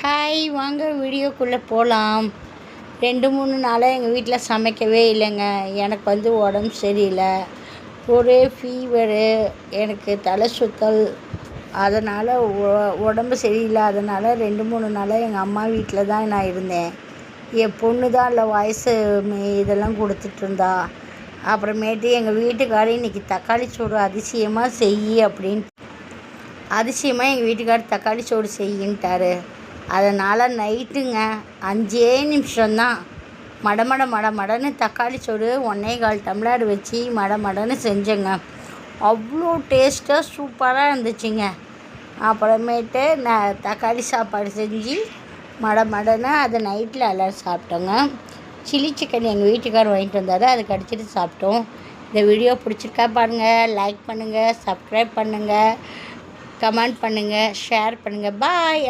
Hi, வாங்க வீடியோக்குள்ளே போகலாம். 2-3 நாளாக எங்கள் வீட்டில் சமைக்கவே இல்லைங்க. எனக்கு உடம்பு சரியில்லை, ஒரே ஃபீவரு, எனக்கு தலை சுற்றல். அதனால் உடம்பு சரியில்லாதனால 2-3 நாளாக எங்கள் அம்மா வீட்டில் தான் நான் இருந்தேன். என் பொண்ணு தான் இல்லை வயசு இதெல்லாம் கொடுத்துட்ருந்தா. அப்புறமேட்டு எங்கள் வீட்டுக்காரர் இன்றைக்கி தக்காளி சோறு அதிசயமாக எங்கள் வீட்டுக்காரர் தக்காளி சோறு செய்யின்ட்டார். அதனால் நைட்டுங்க 5 நிமிஷம்தான் மடமடன்னு தக்காளி சோறு 1.25 டம்ளர் வச்சு மடன்னு செஞ்சேங்க. அவ்வளோ டேஸ்ட்டாக சூப்பராக இருந்துச்சுங்க. அப்புறமேட்டு நான் தக்காளி சாப்பாடு செஞ்சு மடன்னு அதை நைட்டில் எல்லோரும் சாப்பிட்டோங்க. சில்லி சிக்கன் எங்கள் வீட்டுக்காரர் வாங்கிட்டு வந்தார், அதை கடிச்சிட்டு சாப்பிட்டோம். இந்த வீடியோ பிடிச்சிருக்கா பாருங்கள், லைக் பண்ணுங்கள், சப்ஸ்கிரைப் பண்ணுங்கள், கமெண்ட் பண்ணுங்கள், ஷேர் பண்ணுங்கள். பாய்.